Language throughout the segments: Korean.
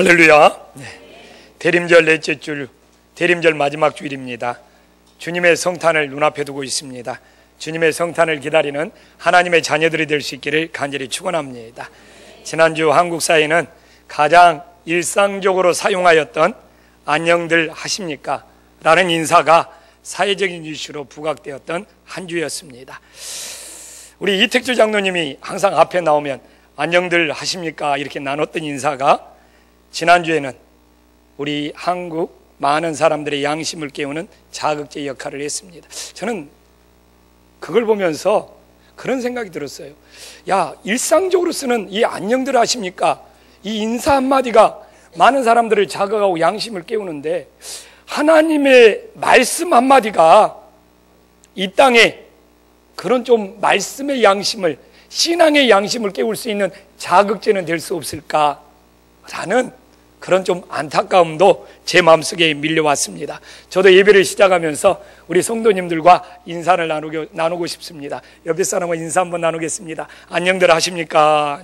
할렐루야. 대림절 넷째 주, 대림절 마지막 주일입니다. 주님의 성탄을 눈앞에 두고 있습니다. 주님의 성탄을 기다리는 하나님의 자녀들이 될 수 있기를 간절히 축원합니다. 지난주 한국 사회는 가장 일상적으로 사용하였던 안녕들 하십니까? 라는 인사가 사회적인 이슈로 부각되었던 한 주였습니다. 우리 이택주 장로님이 항상 앞에 나오면 안녕들 하십니까? 이렇게 나눴던 인사가 지난주에는 우리 한국 많은 사람들의 양심을 깨우는 자극제 역할을 했습니다. 저는 그걸 보면서 그런 생각이 들었어요. 야, 일상적으로 쓰는 이 안녕들 하십니까? 이 인사 한마디가 많은 사람들을 자극하고 양심을 깨우는데 하나님의 말씀 한마디가 이 땅에 그런 좀 말씀의 양심을, 신앙의 양심을 깨울 수 있는 자극제는 될 수 없을까라는 그런 좀 안타까움도 제 마음속에 밀려왔습니다. 저도 예배를 시작하면서 우리 성도님들과 인사를 나누고 싶습니다. 옆에 사람과 인사 한번 나누겠습니다. 안녕들 하십니까?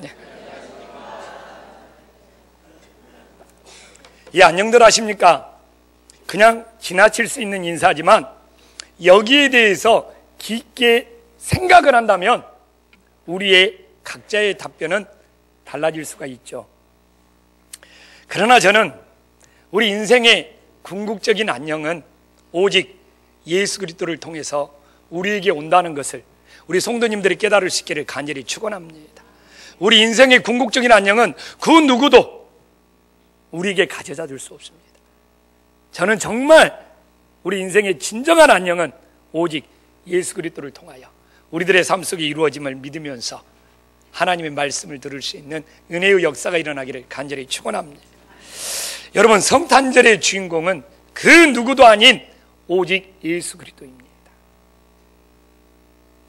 이 안녕들 하십니까? 그냥 지나칠 수 있는 인사지만 여기에 대해서 깊게 생각을 한다면 우리의 각자의 답변은 달라질 수가 있죠. 그러나 저는 우리 인생의 궁극적인 안녕은 오직 예수 그리스도를 통해서 우리에게 온다는 것을 우리 성도님들이 깨달을 수 있기를 간절히 축원합니다. 우리 인생의 궁극적인 안녕은 그 누구도 우리에게 가져다 줄 수 없습니다. 저는 정말 우리 인생의 진정한 안녕은 오직 예수 그리스도를 통하여 우리들의 삶 속에 이루어짐을 믿으면서 하나님의 말씀을 들을 수 있는 은혜의 역사가 일어나기를 간절히 축원합니다. 여러분, 성탄절의 주인공은 그 누구도 아닌 오직 예수 그리스도입니다.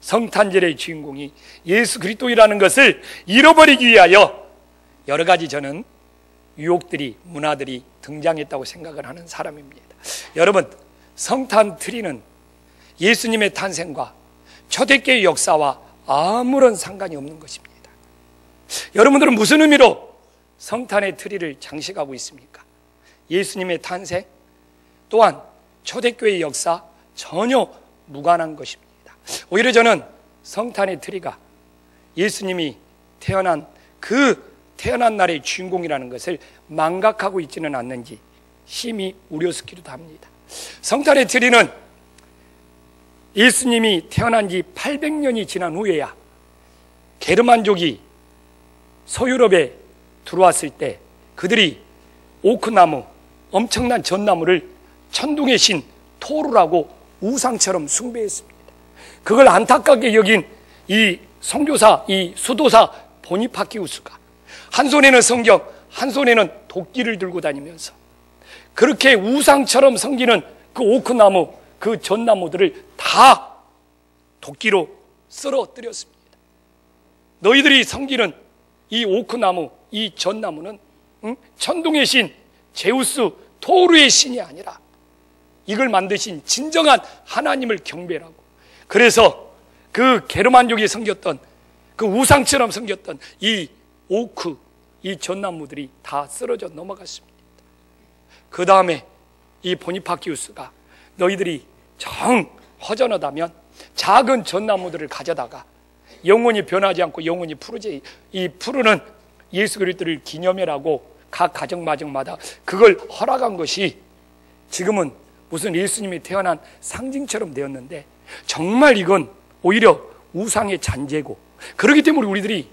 성탄절의 주인공이 예수 그리스도이라는 것을 잃어버리기 위하여 여러 가지 저는 유혹들이, 문화들이 등장했다고 생각을 하는 사람입니다. 여러분, 성탄 트리는 예수님의 탄생과 초대교회의 역사와 아무런 상관이 없는 것입니다. 여러분들은 무슨 의미로 성탄의 트리를 장식하고 있습니까? 예수님의 탄생 또한 초대교회의 역사 전혀 무관한 것입니다. 오히려 저는 성탄의 트리가 예수님이 태어난 날의 주인공이라는 것을 망각하고 있지는 않는지 심히 우려스럽기도 합니다. 성탄의 트리는 예수님이 태어난 지 800년이 지난 후에야 게르만족이 서유럽에 들어왔을 때 그들이 오크나무, 엄청난 전나무를 천둥의 신 토르라고 우상처럼 숭배했습니다. 그걸 안타깝게 여긴 이 선교사, 이 수도사 보니파키우스가 한 손에는 성경, 한 손에는 도끼를 들고 다니면서 그렇게 우상처럼 섬기는 그 오크나무, 그 전나무들을 다 도끼로 쓰러뜨렸습니다. 너희들이 섬기는 이 오크나무, 이 전나무는 천둥의 신 제우스 토르의 신이 아니라 이걸 만드신 진정한 하나님을 경배하고, 그래서 그 게르만족이 섬겼던 그 우상처럼 섬겼던 이 오크, 이 전나무들이 다 쓰러져 넘어갔습니다. 그 다음에 이 보니파키우스가 너희들이 정 허전하다면 작은 전나무들을 가져다가 영원히 변하지 않고 영원히 푸르지, 이 푸르는 예수 그리스도를 기념해라고 각 가정마다 그걸 허락한 것이 지금은 무슨 예수님이 태어난 상징처럼 되었는데 정말 이건 오히려 우상의 잔재고, 그렇기 때문에 우리들이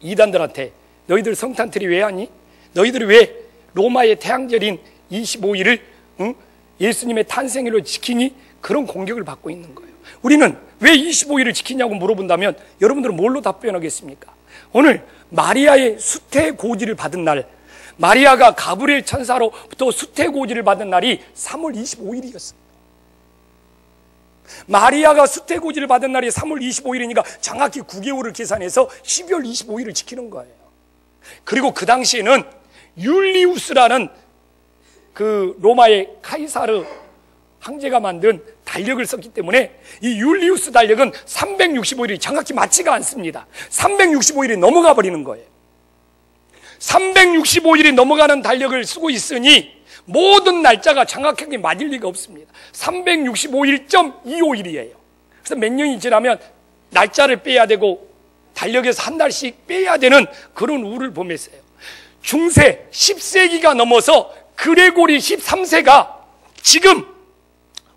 이단들한테 너희들 성탄트리 왜 하니? 너희들이 왜 로마의 태양절인 25일을 예수님의 탄생일로 지키니? 그런 공격을 받고 있는 거예요. 우리는 왜 25일을 지키냐고 물어본다면 여러분들은 뭘로 답변하겠습니까? 오늘 마리아의 수태고지를 받은 날, 마리아가 가브리엘 천사로부터 수태고지를 받은 날이 3월 25일이었어요. 마리아가 수태고지를 받은 날이 3월 25일이니까 정확히 9개월을 계산해서 12월 25일을 지키는 거예요. 그리고 그 당시에는 율리우스라는 그 로마의 카이사르 황제가 만든 달력을 썼기 때문에 이 율리우스 달력은 365일이 정확히 맞지가 않습니다. 365일이 넘어가 버리는 거예요. 365일이 넘어가는 달력을 쓰고 있으니 모든 날짜가 정확하게 맞을 리가 없습니다. 365일.251이에요. 그래서 몇 년이 지나면 날짜를 빼야 되고 달력에서 한 달씩 빼야 되는 그런 우를 범했어요. 중세 10세기가 넘어서 그레고리 13세가 지금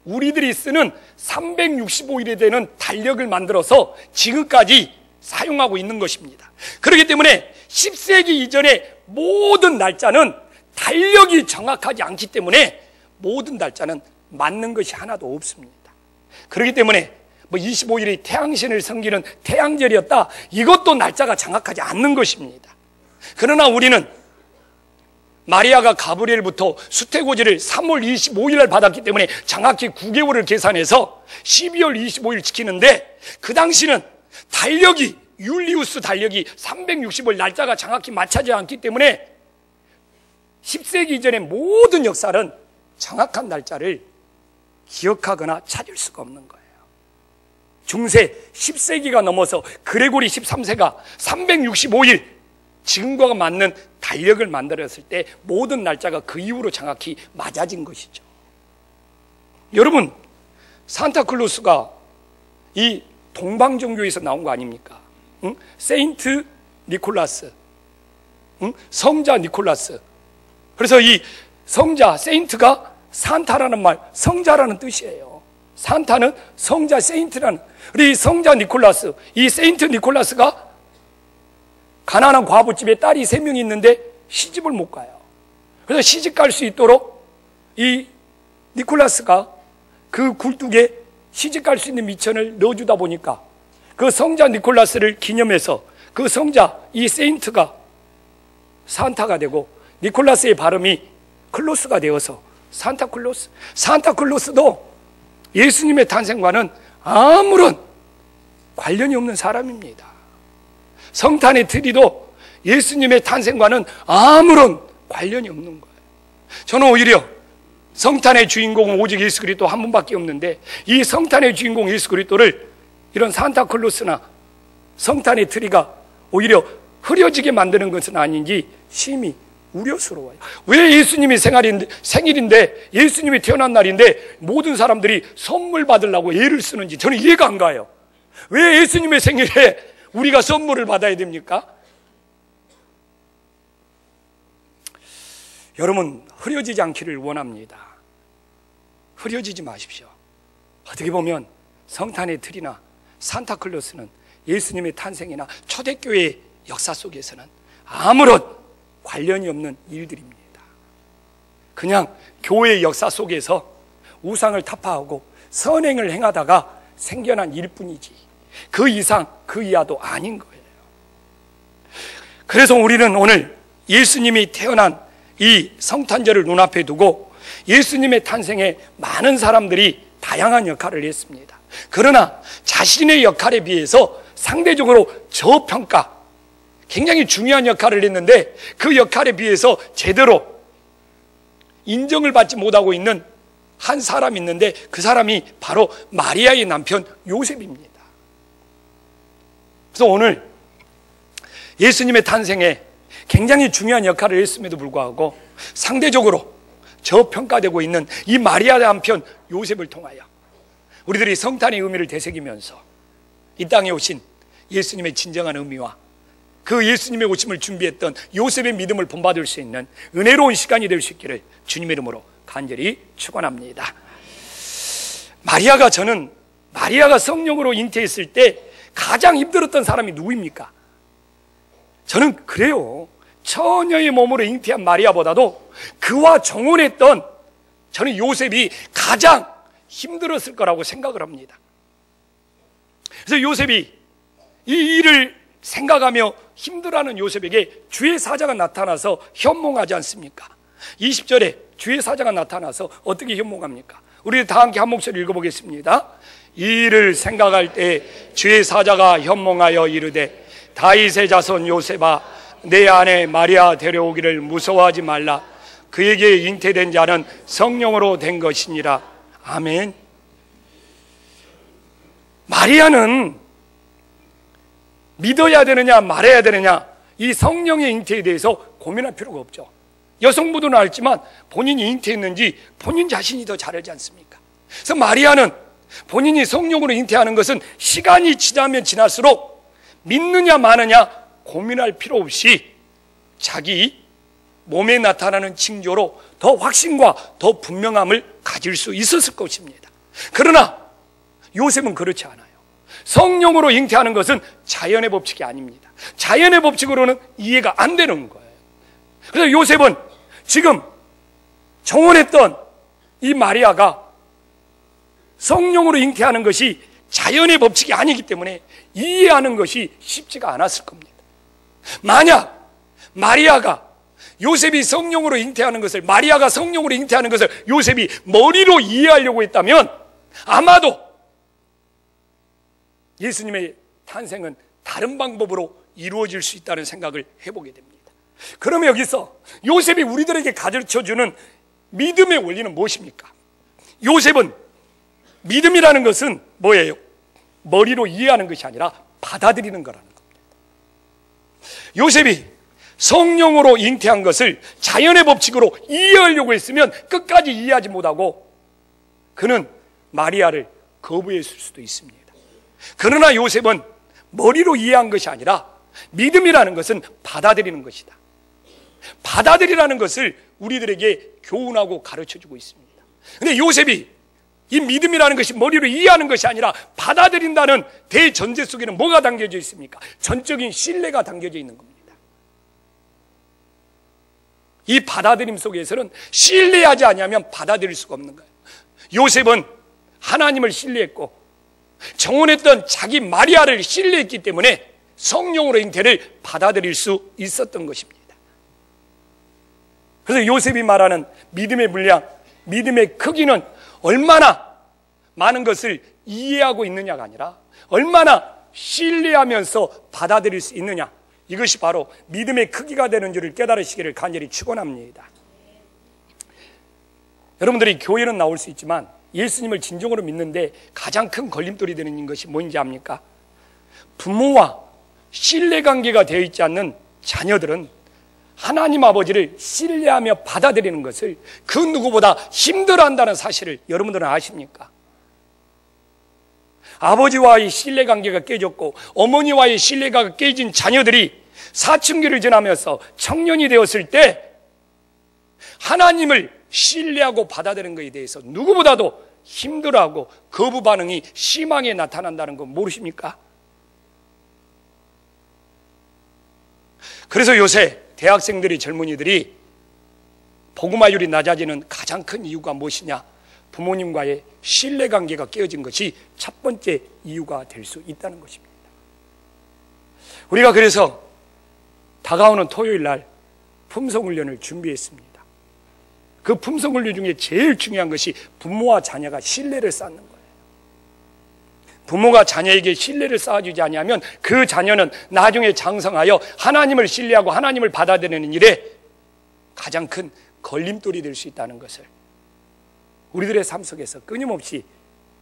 우리들이 쓰는 365일에 되는 달력을 만들어서 지금까지 사용하고 있는 것입니다. 그렇기 때문에 10세기 이전의 모든 날짜는 달력이 정확하지 않기 때문에 모든 날짜는 맞는 것이 하나도 없습니다. 그렇기 때문에 25일이 태양신을 섬기는 태양절이었다, 이것도 날짜가 정확하지 않는 것입니다. 그러나 우리는 마리아가 가브리엘부터 수태고지를 3월 25일 날 받았기 때문에 정확히 9개월을 계산해서 12월 25일 지키는데, 그 당시는 달력이, 율리우스 달력이 365일 날짜가 정확히 맞춰지지 않기 때문에 10세기 이전의 모든 역사는 정확한 날짜를 기억하거나 찾을 수가 없는 거예요. 중세 10세기가 넘어서 그레고리 13세가 365일 지금과 맞는 달력을 만들었을 때 모든 날짜가 그 이후로 정확히 맞아진 것이죠. 여러분, 산타클로스가 이 동방종교에서 나온 거 아닙니까? 응? 세인트 니콜라스, 응? 성자 니콜라스. 그래서 이 성자, 세인트가 산타라는 말, 성자라는 뜻이에요. 산타는 성자, 세인트라는. 우리 성자 니콜라스, 이 세인트 니콜라스가 가난한 과부집에 딸이 3명이 있는데 시집을 못 가요. 그래서 시집 갈 수 있도록 이 니콜라스가 그 굴뚝에 시집 갈 수 있는 미천을 넣어주다 보니까 그 성자 니콜라스를 기념해서 그 성자, 이 세인트가 산타가 되고 니콜라스의 발음이 클로스가 되어서 산타클로스. 산타클로스도 예수님의 탄생과는 아무런 관련이 없는 사람입니다. 성탄의 트리도 예수님의 탄생과는 아무런 관련이 없는 거예요. 저는 오히려 성탄의 주인공은 오직 예수 그리스도 한 분밖에 없는데, 이 성탄의 주인공 예수 그리스도를 이런 산타클로스나 성탄의 트리가 오히려 흐려지게 만드는 것은 아닌지 심히 우려스러워요. 왜 예수님이 생일인데, 예수님이 태어난 날인데 모든 사람들이 선물 받으려고 애를 쓰는지 저는 이해가 안 가요. 왜 예수님의 생일에 우리가 선물을 받아야 됩니까? 여러분, 흐려지지 않기를 원합니다. 흐려지지 마십시오. 어떻게 보면 성탄의 틀이나 산타클로스는 예수님의 탄생이나 초대교회의 역사 속에서는 아무런 관련이 없는 일들입니다. 그냥 교회의 역사 속에서 우상을 타파하고 선행을 행하다가 생겨난 일뿐이지 그 이상 그 이하도 아닌 거예요. 그래서 우리는 오늘 예수님이 태어난 이 성탄절을 눈앞에 두고 예수님의 탄생에 많은 사람들이 다양한 역할을 했습니다. 그러나 자신의 역할에 비해서 상대적으로 저평가, 굉장히 중요한 역할을 했는데 그 역할에 비해서 제대로 인정을 받지 못하고 있는 한 사람이 있는데, 그 사람이 바로 마리아의 남편 요셉입니다. 그래서 오늘 예수님의 탄생에 굉장히 중요한 역할을 했음에도 불구하고 상대적으로 저평가되고 있는 이 마리아의 남편 요셉을 통하여 우리들이 성탄의 의미를 되새기면서 이 땅에 오신 예수님의 진정한 의미와 그 예수님의 오심을 준비했던 요셉의 믿음을 본받을 수 있는 은혜로운 시간이 될 수 있기를 주님의 이름으로 간절히 축원합니다. 저는 마리아가 성령으로 잉태했을 때 가장 힘들었던 사람이 누구입니까? 저는 그래요. 처녀의 몸으로 잉태한 마리아보다도 그와 정혼했던 저는 요셉이 가장 힘들었을 거라고 생각을 합니다. 그래서 요셉이 이 일을 생각하며 힘들어하는 요셉에게 주의 사자가 나타나서 현몽하지 않습니까? 20절에 주의 사자가 나타나서 어떻게 현몽합니까? 우리 다 함께 한 목소리 읽어보겠습니다. 이 일을 생각할 때 주의 사자가 현몽하여 이르되 다윗의 자손 요셉아, 내 아내 마리아 데려오기를 무서워하지 말라. 그에게 잉태된 자는 성령으로 된 것이니라. 아멘. 마리아는 믿어야 되느냐 말아야 되느냐, 이 성령의 잉태에 대해서 고민할 필요가 없죠. 여성분들은 알지만 본인이 잉태했는지 본인 자신이 더 잘 알지 않습니까? 그래서 마리아는 본인이 성령으로 잉태하는 것은 시간이 지나면 지날수록 믿느냐 마느냐 고민할 필요 없이 자기 몸에 나타나는 징조로 더 확신과 더 분명함을 가질 수 있었을 것입니다. 그러나 요셉은 그렇지 않아요. 성령으로 잉태하는 것은 자연의 법칙이 아닙니다. 자연의 법칙으로는 이해가 안 되는 거예요. 그래서 요셉은 지금 정혼했던 이 마리아가 성령으로 잉태하는 것이 자연의 법칙이 아니기 때문에 이해하는 것이 쉽지가 않았을 겁니다. 만약 마리아가 요셉이 성령으로 잉태하는 것을, 마리아가 성령으로 잉태하는 것을 요셉이 머리로 이해하려고 했다면 아마도 예수님의 탄생은 다른 방법으로 이루어질 수 있다는 생각을 해보게 됩니다. 그러면 여기서 요셉이 우리들에게 가르쳐주는 믿음의 원리는 무엇입니까? 요셉은 믿음이라는 것은 뭐예요? 머리로 이해하는 것이 아니라 받아들이는 거라는 겁니다. 요셉이 성령으로 잉태한 것을 자연의 법칙으로 이해하려고 했으면 끝까지 이해하지 못하고 그는 마리아를 거부했을 수도 있습니다. 그러나 요셉은 머리로 이해한 것이 아니라 믿음이라는 것은 받아들이는 것이다. 받아들이라는 것을 우리들에게 교훈하고 가르쳐주고 있습니다. 그런데 요셉이 이 믿음이라는 것이 머리로 이해하는 것이 아니라 받아들인다는 대전제 속에는 뭐가 담겨져 있습니까? 전적인 신뢰가 담겨져 있는 겁니다. 이 받아들임 속에서는 신뢰하지 않으면 받아들일 수가 없는 거예요. 요셉은 하나님을 신뢰했고 정혼했던 자기 마리아를 신뢰했기 때문에 성령으로 잉태를 받아들일 수 있었던 것입니다. 그래서 요셉이 말하는 믿음의 분량, 믿음의 크기는 얼마나 많은 것을 이해하고 있느냐가 아니라 얼마나 신뢰하면서 받아들일 수 있느냐, 이것이 바로 믿음의 크기가 되는 줄을 깨달으시기를 간절히 축원합니다. 여러분들이 교회는 나올 수 있지만 예수님을 진정으로 믿는데 가장 큰 걸림돌이 되는 것이 뭔지 압니까? 부모와 신뢰관계가 되어 있지 않는 자녀들은 하나님 아버지를 신뢰하며 받아들이는 것을 그 누구보다 힘들어한다는 사실을 여러분들은 아십니까? 아버지와의 신뢰관계가 깨졌고 어머니와의 신뢰가 깨진 자녀들이 사춘기를 지나면서 청년이 되었을 때 하나님을 신뢰하고 받아들이는 것에 대해서 누구보다도 힘들어하고 거부 반응이 심하게 나타난다는 거 모르십니까? 그래서 요새 대학생들이, 젊은이들이 복음화율이 낮아지는 가장 큰 이유가 무엇이냐? 부모님과의 신뢰관계가 깨어진 것이 첫 번째 이유가 될 수 있다는 것입니다. 우리가 그래서 다가오는 토요일 날 품성훈련을 준비했습니다. 그 품성훈련 중에 제일 중요한 것이 부모와 자녀가 신뢰를 쌓는 거예요. 부모가 자녀에게 신뢰를 쌓아주지 않으면 그 자녀는 나중에 장성하여 하나님을 신뢰하고 하나님을 받아들이는 일에 가장 큰 걸림돌이 될 수 있다는 것을 우리들의 삶 속에서 끊임없이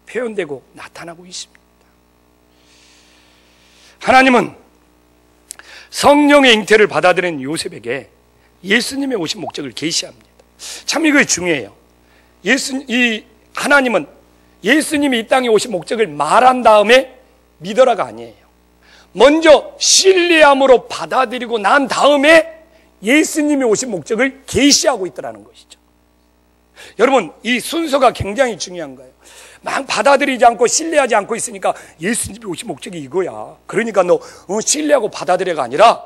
표현되고 나타나고 있습니다. 하나님은 성령의 잉태를 받아들인 요셉에게 예수님의 오신 목적을 계시합니다. 참 이거 중요해요. 하나님은 예수님이 이 땅에 오신 목적을 말한 다음에 믿어라가 아니에요. 먼저 신뢰함으로 받아들이고 난 다음에 예수님이 오신 목적을 계시하고 있더라는 것이죠. 여러분, 이 순서가 굉장히 중요한 거예요. 막 받아들이지 않고 신뢰하지 않고 있으니까 예수님이 오신 목적이 이거야, 그러니까 너 신뢰하고 받아들여가 아니라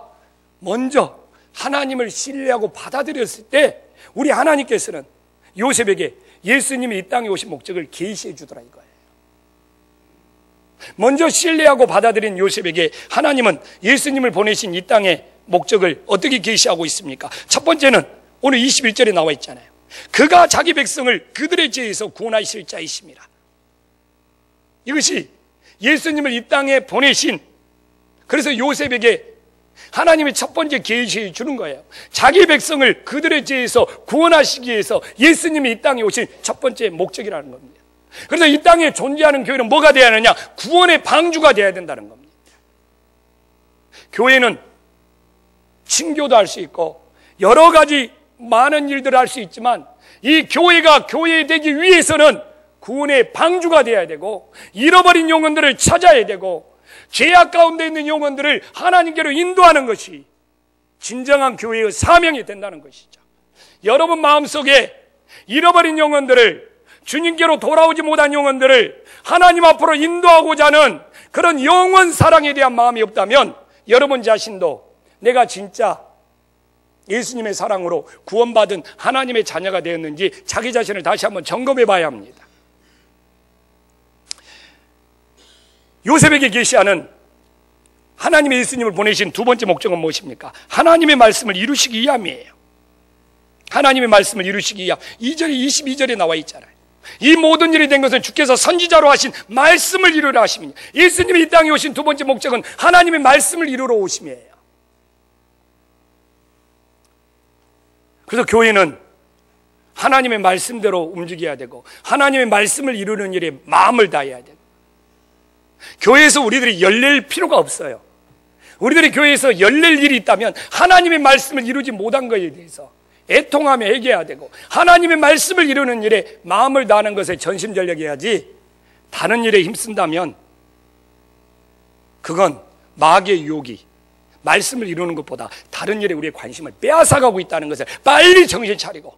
먼저 하나님을 신뢰하고 받아들였을 때 우리 하나님께서는 요셉에게 예수님이 이 땅에 오신 목적을 계시해 주더라 이거예요. 먼저 신뢰하고 받아들인 요셉에게 하나님은 예수님을 보내신 이 땅의 목적을 어떻게 계시하고 있습니까? 첫 번째는 오늘 21절에 나와 있잖아요. 그가 자기 백성을 그들의 죄에서 구원하실 자이심이라. 이것이 예수님을 이 땅에 보내신, 그래서 요셉에게 하나님이 첫 번째 계시해 주는 거예요. 자기 백성을 그들의 죄에서 구원하시기 위해서 예수님이 이 땅에 오신 첫 번째 목적이라는 겁니다. 그래서 이 땅에 존재하는 교회는 뭐가 되어야 하느냐? 구원의 방주가 되어야 된다는 겁니다. 교회는 친교도 할 수 있고 여러 가지 많은 일들을 할 수 있지만 이 교회가 교회 되기 위해서는 구원의 방주가 되어야 되고 잃어버린 영혼들을 찾아야 되고 죄악 가운데 있는 영혼들을 하나님께로 인도하는 것이 진정한 교회의 사명이 된다는 것이죠. 여러분 마음속에 잃어버린 영혼들을, 주님께로 돌아오지 못한 영혼들을 하나님 앞으로 인도하고자 하는 그런 영원 사랑에 대한 마음이 없다면 여러분 자신도 내가 진짜 예수님의 사랑으로 구원받은 하나님의 자녀가 되었는지 자기 자신을 다시 한번 점검해 봐야 합니다. 요셉에게 계시하는 하나님의 예수님을 보내신 두 번째 목적은 무엇입니까? 하나님의 말씀을 이루시기 위함이에요. 하나님의 말씀을 이루시기 위함. 2절 22절에 나와 있잖아요. 이 모든 일이 된 것은 주께서 선지자로 하신 말씀을 이루려 하심이니, 예수님이 이 땅에 오신 두 번째 목적은 하나님의 말씀을 이루러 오심이에요. 그래서 교회는 하나님의 말씀대로 움직여야 되고 하나님의 말씀을 이루는 일에 마음을 다해야 되고, 교회에서 우리들이 열릴 필요가 없어요. 우리들이 교회에서 열릴 일이 있다면 하나님의 말씀을 이루지 못한 것에 대해서 애통하며 회개해야 되고 하나님의 말씀을 이루는 일에 마음을 다하는 것에 전심전력해야지, 다른 일에 힘쓴다면 그건 마귀의 유혹이 말씀을 이루는 것보다 다른 일에 우리의 관심을 빼앗아가고 있다는 것을 빨리 정신 차리고,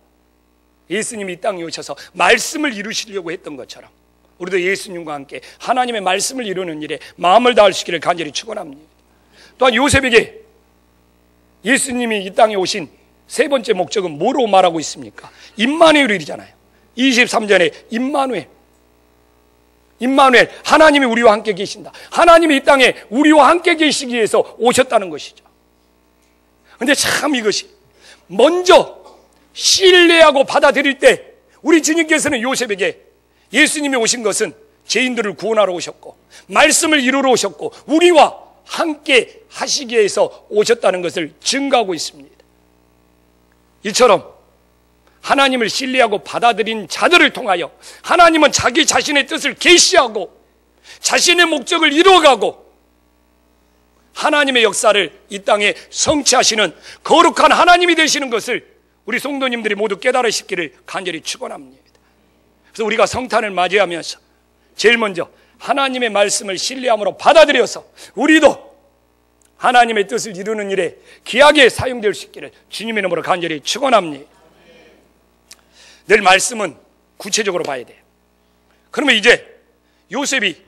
예수님이 이 땅에 오셔서 말씀을 이루시려고 했던 것처럼 우리도 예수님과 함께 하나님의 말씀을 이루는 일에 마음을 다할 수 있기를 간절히 축원합니다. 또한 요셉에게 예수님이 이 땅에 오신 세 번째 목적은 뭐로 말하고 있습니까? 임마누엘이잖아요. 23절에 임마누엘, 하나님이 우리와 함께 계신다. 하나님이 이 땅에 우리와 함께 계시기 위해서 오셨다는 것이죠. 그런데 참 이것이 먼저 신뢰하고 받아들일 때 우리 주님께서는 요셉에게 예수님이 오신 것은 죄인들을 구원하러 오셨고 말씀을 이루러 오셨고 우리와 함께 하시기 위해서 오셨다는 것을 증거하고 있습니다. 이처럼 하나님을 신뢰하고 받아들인 자들을 통하여 하나님은 자기 자신의 뜻을 계시하고 자신의 목적을 이루어가고 하나님의 역사를 이 땅에 성취하시는 거룩한 하나님이 되시는 것을 우리 성도님들이 모두 깨달으시기를 간절히 축원합니다. 그래서 우리가 성탄을 맞이하면서 제일 먼저 하나님의 말씀을 신뢰함으로 받아들여서 우리도 하나님의 뜻을 이루는 일에 귀하게 사용될 수 있기를 주님의 이름으로 간절히 축원합니다. 늘 말씀은 구체적으로 봐야 돼요. 그러면 이제 요셉이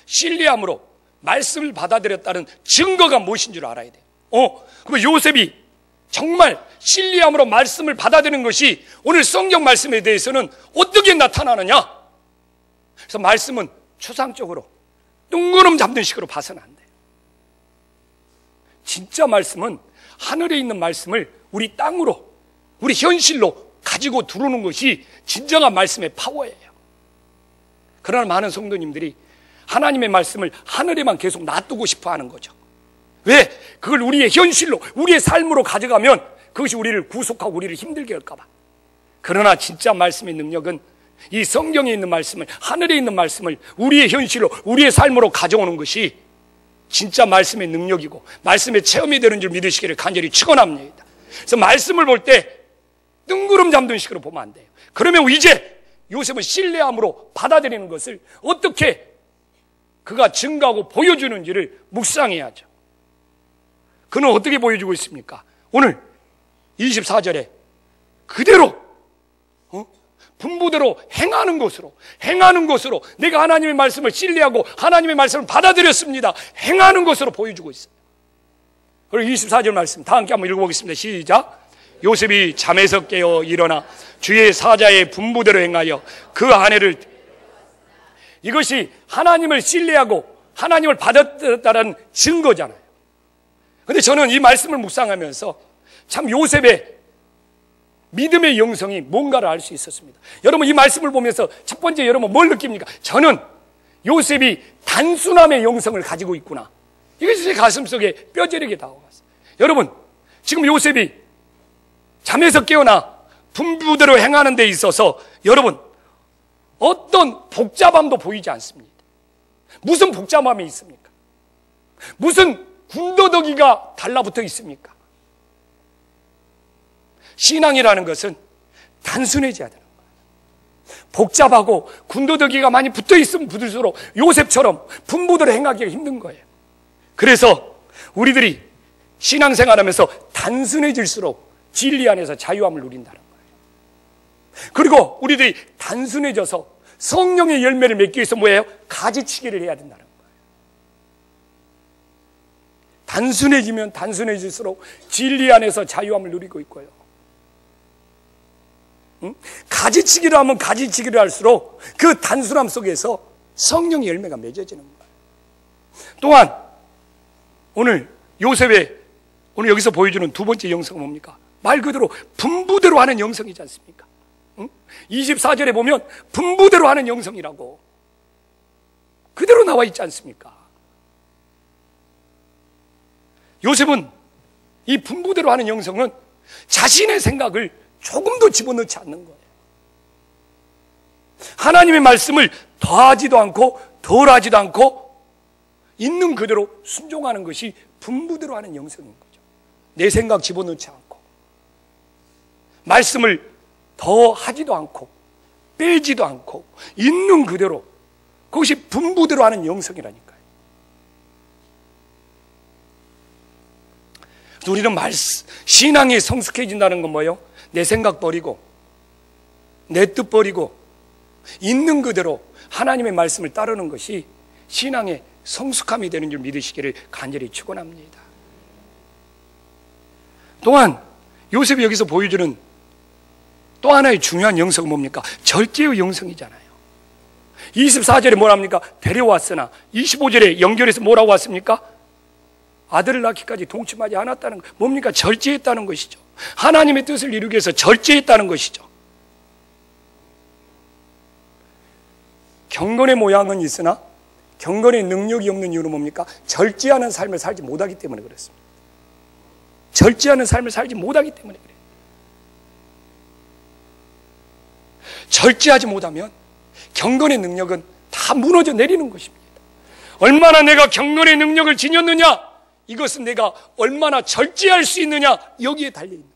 신뢰함으로 말씀을 받아들였다는 증거가 무엇인 줄 알아야 돼요. 그럼 요셉이 정말 신뢰함으로 말씀을 받아들이는 것이 오늘 성경 말씀에 대해서는 어떻게 나타나느냐? 그래서 말씀은 추상적으로 뜬구름 잡는 식으로 봐서는 안 돼요. 진짜 말씀은 하늘에 있는 말씀을 우리 땅으로, 우리 현실로 가지고 들어오는 것이 진정한 말씀의 파워예요. 그러나 많은 성도님들이 하나님의 말씀을 하늘에만 계속 놔두고 싶어 하는 거죠. 왜? 그걸 우리의 현실로, 우리의 삶으로 가져가면 그것이 우리를 구속하고 우리를 힘들게 할까 봐. 그러나 진짜 말씀의 능력은 이 성경에 있는 말씀을, 하늘에 있는 말씀을 우리의 현실로, 우리의 삶으로 가져오는 것이 진짜 말씀의 능력이고 말씀의 체험이 되는 줄 믿으시기를 간절히 축원합니다. 그래서 말씀을 볼 때 뜬구름 잡는 식으로 보면 안 돼요. 그러면 이제 요셉은 신뢰함으로 받아들이는 것을 어떻게 그가 증거하고 보여주는지를 묵상해야죠. 그는 어떻게 보여주고 있습니까? 오늘 24절에 그대로 분부대로 행하는 것으로 내가 하나님의 말씀을 신뢰하고 하나님의 말씀을 받아들였습니다. 행하는 것으로 보여주고 있어요. 그리고 24절 말씀 다 함께 한번 읽어보겠습니다. 시작. 요셉이 잠에서 깨어 일어나 주의 사자의 분부대로 행하여 그 아내를, 이것이 하나님을 신뢰하고 하나님을 받았다는 증거잖아요. 그런데 저는 이 말씀을 묵상하면서 참 요셉의 믿음의 영성이 뭔가를 알 수 있었습니다. 여러분 이 말씀을 보면서 첫 번째 여러분 뭘 느낍니까? 저는 요셉이 단순함의 영성을 가지고 있구나. 이것이 제 가슴속에 뼈저리게 다가왔어요. 여러분 지금 요셉이 잠에서 깨어나 분부대로 행하는 데 있어서 여러분 어떤 복잡함도 보이지 않습니다. 무슨 복잡함이 있습니까? 무슨 군더더기가 달라붙어 있습니까? 신앙이라는 것은 단순해져야 되는 거예요. 복잡하고 군더더기가 많이 붙어있으면 붙을수록 요셉처럼 분부대로 행하기가 힘든 거예요. 그래서 우리들이 신앙생활하면서 단순해질수록 진리 안에서 자유함을 누린다는 거예요. 그리고 우리들이 단순해져서 성령의 열매를 맺기 위해서 뭐예요? 가지치기를 해야 된다는 거예요. 단순해지면 단순해질수록 진리 안에서 자유함을 누리고 있고요. 가지치기를 하면 가지치기를 할수록 그 단순함 속에서 성령의 열매가 맺어지는 거예요. 또한 오늘 요셉의 오늘 여기서 보여주는 두 번째 영성은 뭡니까? 말 그대로 분부대로 하는 영성이지 않습니까? 24절에 보면 분부대로 하는 영성이라고 그대로 나와 있지 않습니까? 요셉은 이 분부대로 하는 영성은 자신의 생각을 조금도 집어넣지 않는 거예요. 하나님의 말씀을 더하지도 않고 덜하지도 않고 있는 그대로 순종하는 것이 분부대로 하는 영성인 거죠. 내 생각 집어넣지 않고 말씀을 더하지도 않고 빼지도 않고 있는 그대로, 그것이 분부대로 하는 영성이라니까요. 우리는 신앙이 성숙해진다는 건 뭐예요? 내 생각 버리고 내 뜻 버리고 있는 그대로 하나님의 말씀을 따르는 것이 신앙의 성숙함이 되는 줄 믿으시기를 간절히 축원합니다. 또한 요셉이 여기서 보여주는 또 하나의 중요한 영성은 뭡니까? 절제의 영성이잖아요. 24절에 뭐랍니까? 데려왔으나 25절에 연결해서 뭐라고 왔습니까? 아들을 낳기까지 동침하지 않았다는 것. 뭡니까? 절제했다는 것이죠. 하나님의 뜻을 이루기 위해서 절제했다는 것이죠. 경건의 모양은 있으나 경건의 능력이 없는 이유는 뭡니까? 절제하는 삶을 살지 못하기 때문에 그렇습니다. 절제하는 삶을 살지 못하기 때문에 그래요. 절제하지 못하면 경건의 능력은 다 무너져 내리는 것입니다. 얼마나 내가 경건의 능력을 지녔느냐, 이것은 내가 얼마나 절제할 수 있느냐, 여기에 달려있는 거예요.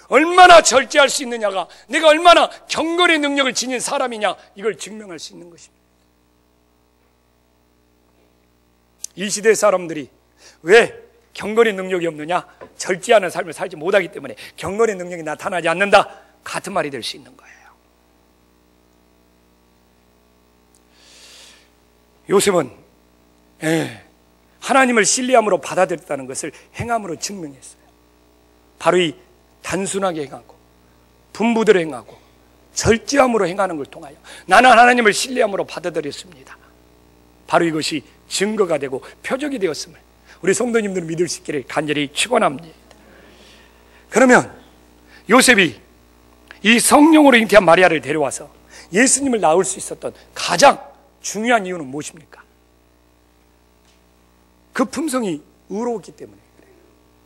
얼마나 절제할 수 있느냐가 내가 얼마나 경건의 능력을 지닌 사람이냐, 이걸 증명할 수 있는 것입니다. 이 시대 사람들이 왜 경건의 능력이 없느냐? 절제하는 삶을 살지 못하기 때문에 경건의 능력이 나타나지 않는다, 같은 말이 될 수 있는 거예요. 요셉은 하나님을 신뢰함으로 받아들였다는 것을 행함으로 증명했어요. 바로 이 단순하게 행하고 분부대로 행하고 절제함으로 행하는 걸 통하여 나는 하나님을 신뢰함으로 받아들였습니다. 바로 이것이 증거가 되고 표적이 되었음을 우리 성도님들은 믿을 수 있기를 간절히 축원합니다. 그러면 요셉이 이 성령으로 잉태한 마리아를 데려와서 예수님을 낳을 수 있었던 가장 중요한 이유는 무엇입니까? 그 품성이 의로웠기 때문에 그래요.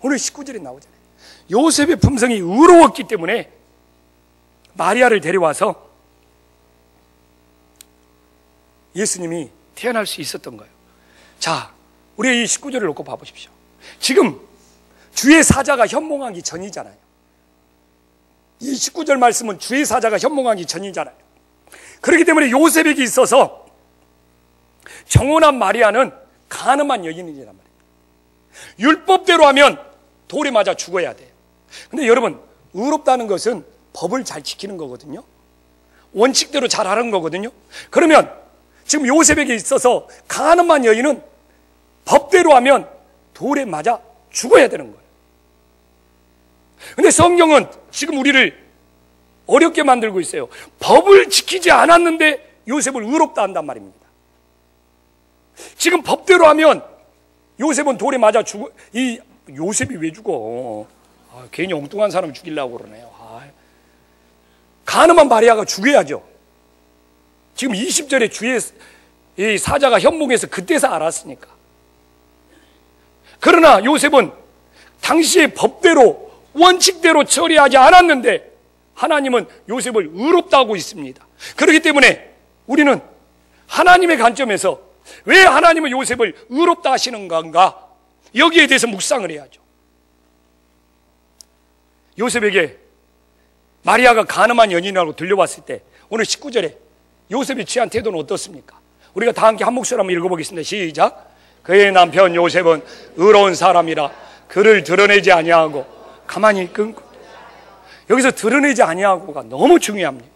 오늘 19절에 나오잖아요. 요셉의 품성이 의로웠기 때문에 마리아를 데려와서 예수님이 태어날 수 있었던 거예요. 자, 우리 이 19절을 놓고 봐보십시오. 지금 주의 사자가 현몽하기 전이잖아요. 이 19절 말씀은 주의 사자가 현몽하기 전이잖아요. 그렇기 때문에 요셉에게 있어서 정혼한 마리아는 가늠한 여인이란 말이에요. 율법대로 하면 돌에 맞아 죽어야 돼요. 근데 여러분, 의롭다는 것은 법을 잘 지키는 거거든요. 원칙대로 잘 하는 거거든요. 그러면 지금 요셉에게 있어서 가늠한 여인은 법대로 하면 돌에 맞아 죽어야 되는 거예요. 근데 성경은 지금 우리를 어렵게 만들고 있어요. 법을 지키지 않았는데 요셉을 의롭다 한단 말입니다. 지금 법대로 하면 요셉은 돌에 맞아 죽어. 이 요셉이 왜 죽어? 괜히 엉뚱한 사람 죽이려고 그러네요. 가늠한 마리아가 죽여야죠. 지금 20절에 주의 이 사자가 현몽해서 그때서 알았으니까. 그러나 요셉은 당시의 법대로 원칙대로 처리하지 않았는데 하나님은 요셉을 의롭다 하고 있습니다. 그렇기 때문에 우리는 하나님의 관점에서 왜 하나님은 요셉을 의롭다 하시는 건가, 여기에 대해서 묵상을 해야죠. 요셉에게 마리아가 간음한 연인이라고 들려왔을 때 오늘 19절에 요셉이 취한 태도는 어떻습니까? 우리가 다 함께 한 목소리 한번 읽어보겠습니다. 시작. 그의 남편 요셉은 의로운 사람이라 그를 드러내지 아니하고 가만히 끊고. 여기서 드러내지 아니하고가 너무 중요합니다.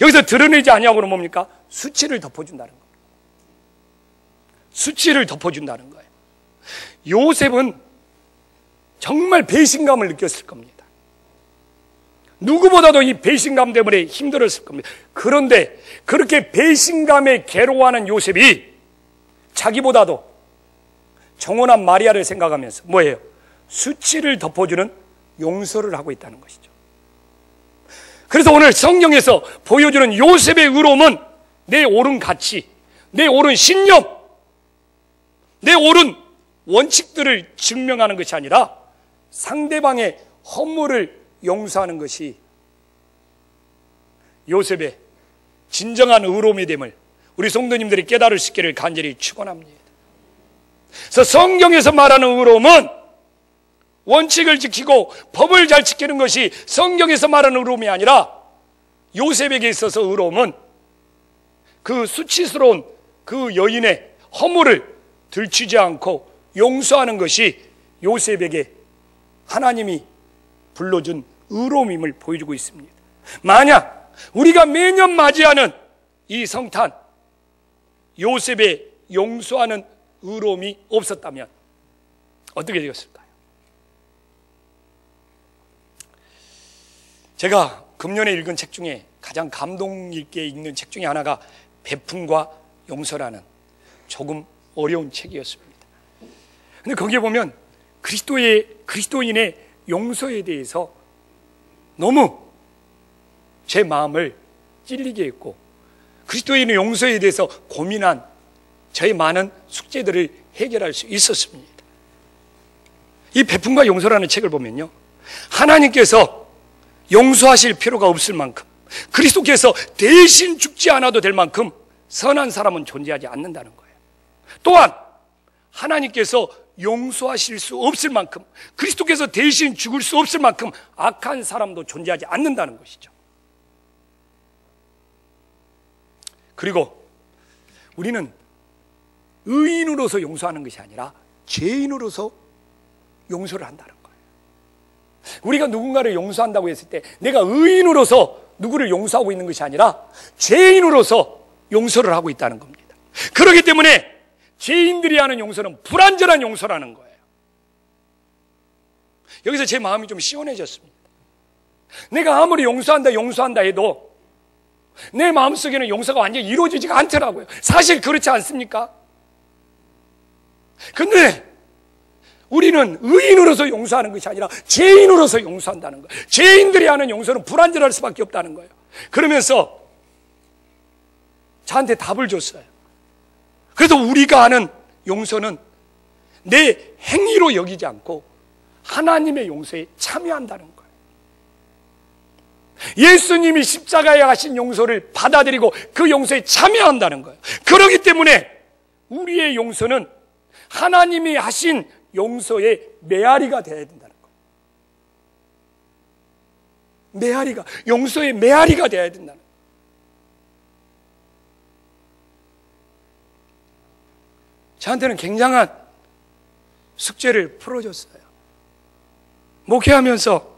여기서 드러내지 아니하고는 뭡니까? 수치를 덮어준다는 겁니다. 수치를 덮어준다는 거예요. 요셉은 정말 배신감을 느꼈을 겁니다. 누구보다도 이 배신감 때문에 힘들었을 겁니다. 그런데 그렇게 배신감에 괴로워하는 요셉이 자기보다도 정혼한 마리아를 생각하면서 뭐예요? 수치를 덮어주는 용서를 하고 있다는 것이죠. 그래서 오늘 성경에서 보여주는 요셉의 의로움은 내 옳은 가치, 내 옳은 신념, 내 옳은 원칙들을 증명하는 것이 아니라 상대방의 허물을 용서하는 것이 요셉의 진정한 의로움이 됨을 우리 성도님들이 깨달을 수 있기를 간절히 축원합니다. 그래서 성경에서 말하는 의로움은 원칙을 지키고 법을 잘 지키는 것이 성경에서 말하는 의로움이 아니라 요셉에게 있어서 의로움은 그 수치스러운 그 여인의 허물을 들추지 않고 용서하는 것이 요셉에게 하나님이 불러준 의로움임을 보여주고 있습니다. 만약 우리가 매년 맞이하는 이 성탄, 요셉의 용서하는 의로움이 없었다면 어떻게 되었을까요? 제가 금년에 읽은 책 중에 가장 감동 있게 읽는 책 중에 하나가 베품과 용서라는 조금 어려운 책이었습니다. 근데 거기에 보면 그리스도인의 용서에 대해서 너무 제 마음을 찔리게 했고 그리스도인의 용서에 대해서 고민한 저의 많은 숙제들을 해결할 수 있었습니다. 이 베품과 용서라는 책을 보면요, 하나님께서 용서하실 필요가 없을 만큼, 그리스도께서 대신 죽지 않아도 될 만큼 선한 사람은 존재하지 않는다는 거예요. 또한 하나님께서 용서하실 수 없을 만큼, 그리스도께서 대신 죽을 수 없을 만큼 악한 사람도 존재하지 않는다는 것이죠. 그리고 우리는 의인으로서 용서하는 것이 아니라 죄인으로서 용서를 한다는 거예요. 우리가 누군가를 용서한다고 했을 때 내가 의인으로서 누구를 용서하고 있는 것이 아니라 죄인으로서 용서를 하고 있다는 겁니다. 그렇기 때문에 죄인들이 하는 용서는 불완전한 용서라는 거예요. 여기서 제 마음이 좀 시원해졌습니다. 내가 아무리 용서한다 해도 내 마음속에는 용서가 완전히 이루어지지가 않더라고요. 사실 그렇지 않습니까? 근데 우리는 의인으로서 용서하는 것이 아니라 죄인으로서 용서한다는 거예요. 죄인들이 하는 용서는 불완전할 수밖에 없다는 거예요. 그러면서 저한테 답을 줬어요. 그래서 우리가 하는 용서는 내 행위로 여기지 않고 하나님의 용서에 참여한다는 거예요. 예수님이 십자가에 하신 용서를 받아들이고 그 용서에 참여한다는 거예요. 그렇기 때문에 우리의 용서는 하나님이 하신 용서의 메아리가 되어야 된다는 거예요. 용서의 메아리가 되어야 된다는 거예요. 저한테는 굉장한 숙제를 풀어줬어요. 목회하면서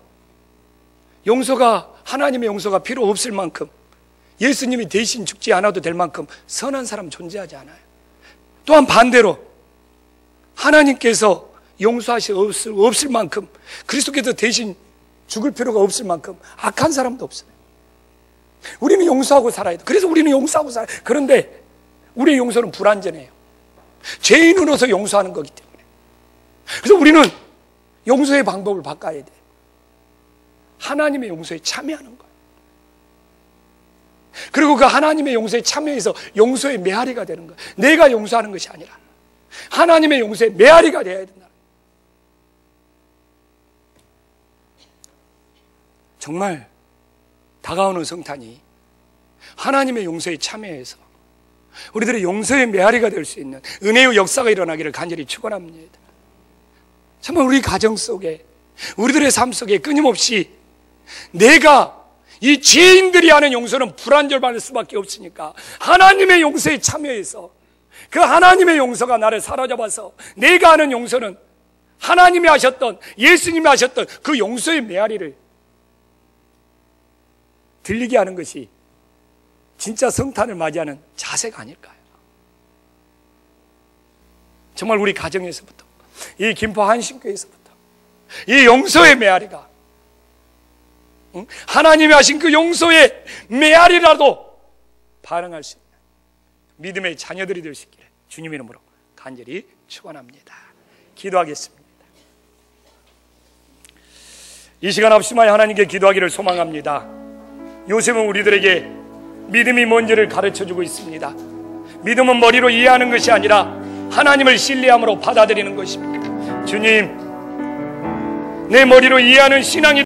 하나님의 용서가 필요 없을 만큼, 예수님이 대신 죽지 않아도 될 만큼 선한 사람 존재하지 않아요. 또한 반대로 하나님께서 용서하실 수 없을 만큼, 그리스도께서 대신 죽을 필요가 없을 만큼 악한 사람도 없어요. 우리는 용서하고 살아야 돼. 그래서 우리는 용서하고 살아요. 그런데 우리의 용서는 불완전해요. 죄인으로서 용서하는 거기 때문에. 그래서 우리는 용서의 방법을 바꿔야 돼. 하나님의 용서에 참여하는 거예요. 그리고 그 하나님의 용서에 참여해서 용서의 메아리가 되는 거예요. 내가 용서하는 것이 아니라 하나님의 용서의 메아리가 되어야 된다. 정말 다가오는 성탄이 하나님의 용서에 참여해서 우리들의 용서의 메아리가 될 수 있는 은혜의 역사가 일어나기를 간절히 축원합니다. 정말 우리 가정 속에, 우리들의 삶 속에 끊임없이 내가 이 죄인들이 하는 용서는 불완전할 수밖에 없으니까 하나님의 용서에 참여해서 그 하나님의 용서가 나를 사로잡아서 내가 하는 용서는 하나님이 하셨던, 예수님이 하셨던 그 용서의 메아리를 들리게 하는 것이 진짜 성탄을 맞이하는 자세가 아닐까요? 정말 우리 가정에서부터, 이 김포 한신교에서부터 이 용서의 메아리가, 하나님이 하신 그 용서의 메아리라도 반응할 수 있는 믿음의 자녀들이 될 수 있기를 주님 이름으로 간절히 축원합니다. 기도하겠습니다. 이 시간 합심하여 하나님께 기도하기를 소망합니다. 요셉은 우리들에게 믿음이 뭔지를 가르쳐주고 있습니다. 믿음은 머리로 이해하는 것이 아니라 하나님을 신뢰함으로 받아들이는 것입니다. 주님, 내 머리로 이해하는 신앙이